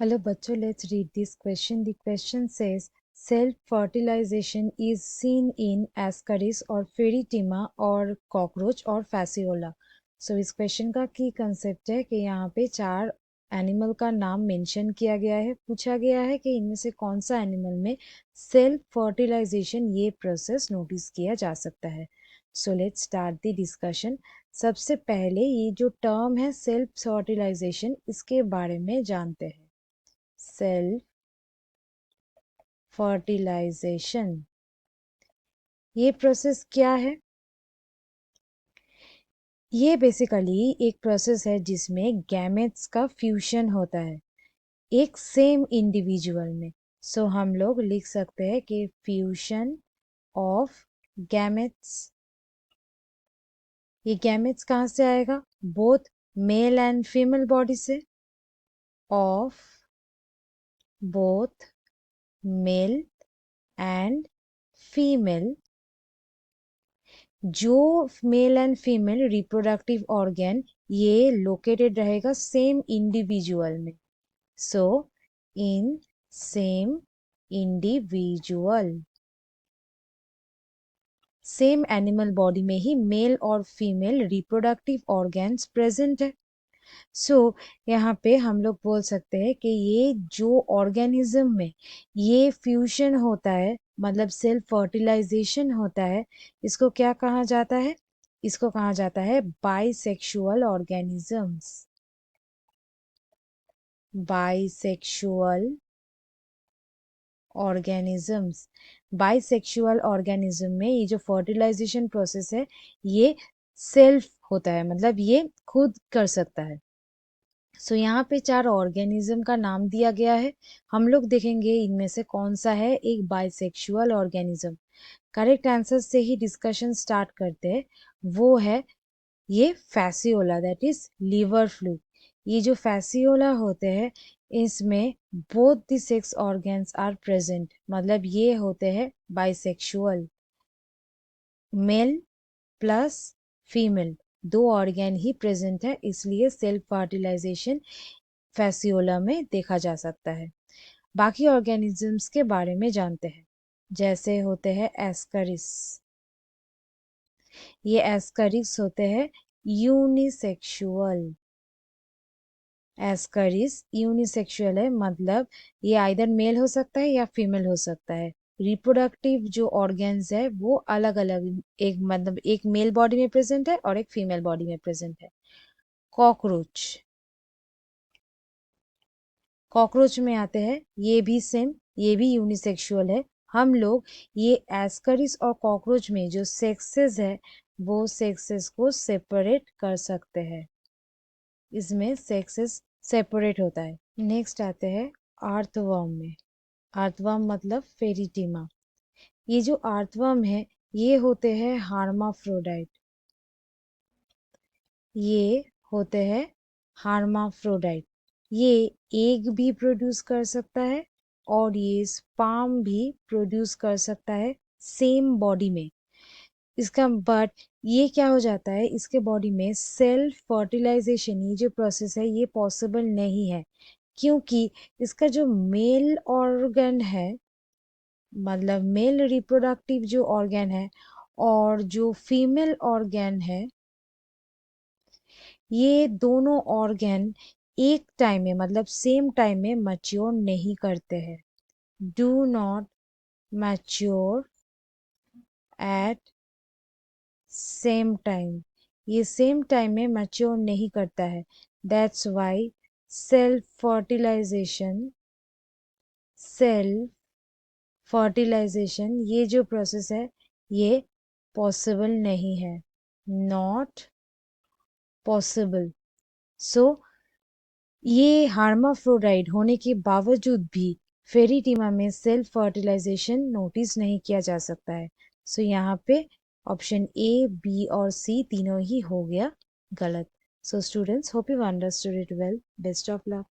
Hello, bachcho, let's read this question. The question says, self-fertilization is seen in ascaris or Pheretima or cockroach or fasciola. So इस question का की concept है कि यहाँ पे 4 animal का नाम मेंशन किया गया है. पूछा गया है कि इनमें से कौन सा एनिमल में सेल्फ फर्टिलाइजेशन ये प्रोसेस नोटिस किया जा सकता है. So let's start the discussion. सबसे पहले ये जो टर्म है सेल्फ फर्टिलाइजेशन, इसके बारे में जानते हैं. सेल्फ फर्टिलाइजेशन ये प्रोसेस क्या है? ये बेसिकली एक प्रोसेस है जिसमें गैमेट्स का फ्यूजन होता है एक सेम इंडिविजुअल में. सो हम लोग लिख सकते हैं कि फ्यूजन ऑफ गैमेट्स. ये गैमेट्स कहाँ से आएगा? Both male and female body से. Of both male and female. जो male and female reproductive organ ये लोकेटेड रहेगा सेम इंडिविजुअल में. So in same individual, same animal body में ही मेल और फीमेल रिप्रोडक्टिव ऑर्गन्स प्रेजेंट है. सो यहाँ पे हम लोग बोल सकते हैं कि ये जो ऑर्गेनिज्म में ये फ्यूजन होता है, मतलब सेल्फ फर्टिलाइजेशन होता है, इसको क्या कहा जाता है? इसको कहा जाता है bisexual organisms. Bisexual organisms. Bisexual organism में ये जो फर्टिलाइजेशन प्रोसेस है ये सेल्फ होता है, मतलब ये खुद कर सकता है. सो यहाँ पे 4 ऑर्गेनिज्म का नाम दिया गया है. हम लोग देखेंगे इनमें से कौन सा है एक बाइसेक्सुअल ऑर्गेनिज्म. करेक्ट आंसर से ही डिस्कशन स्टार्ट करते हैं. वो है ये Fasciola, that is liver fluke. ये जो फैसियोला होते हैं इसमें both the sex organs are present, मतलब ये होते हैं बाइसेक्सुअल. मेल प्लस फीमेल दो ऑर्गन ही प्रेजेंट है, इसलिए सेल्फ फर्टिलाइजेशन फैसियोला में देखा जा सकता है. बाकी ऑर्गेनिजम्स के बारे में जानते हैं. जैसे होते हैं एस्करिस. ये एस्करिस होते हैं यूनिसेक्सुअल. एस्करिस यूनिसेक्सुअल है, मतलब ये आइदर मेल हो सकता है या फीमेल हो सकता है. रिप्रोडक्टिव जो ऑर्गन्स है वो अलग अलग, एक मतलब एक मेल बॉडी में प्रेजेंट है और एक फीमेल बॉडी में प्रेजेंट है. कॉकरोच. कॉकरोच में आते हैं, ये भी सेम, ये भी यूनिसेक्सुअल है. हम लोग ये एस्करिस और कॉकरोच में जो सेक्सेस है वो सेक्सेस को सेपरेट कर सकते हैं. इसमें सेक्सेस सेपरेट होता है. नेक्स्ट आते हैं आर्थवर्म में. आर्थवर्म मतलब फेरिटीमा. ये जो आर्थवर्म है ये होते हैं हार्माफ्रोडाइट. ये होते हैं हार्माफ्रोडाइट. ये एग भी प्रोड्यूस कर सकता है और ये स्पर्म भी प्रोड्यूस कर सकता है सेम बॉडी में. इसका बट ये क्या हो जाता है, इसके बॉडी में सेल्फ फर्टिलाइजेशन ये जो प्रोसेस है ये पॉसिबल नहीं है, क्योंकि इसका जो मेल ऑर्गन है, मतलब मेल रिप्रोडक्टिव जो ऑर्गन है और जो फीमेल ऑर्गन है, ये दोनों ऑर्गन एक टाइम में मतलब सेम टाइम में मैच्योर नहीं करते हैं. Do not mature at same time. ये सेम टाइम में मैच्योर नहीं करता है. दैट्स वाई सेल्फ फर्टिलाइजेशन ये जो प्रोसेस है ये पॉसिबल नहीं है. Not possible. सो ये हार्माफ्रोडाइट होने के बावजूद भी फेरिटीमा में सेल्फ फर्टिलाइजेशन नोटिस नहीं किया जा सकता है. सो यहाँ पे ऑप्शन ए, बी और सी तीनों ही हो गया गलत. So students, hope you understood it well. Best of luck.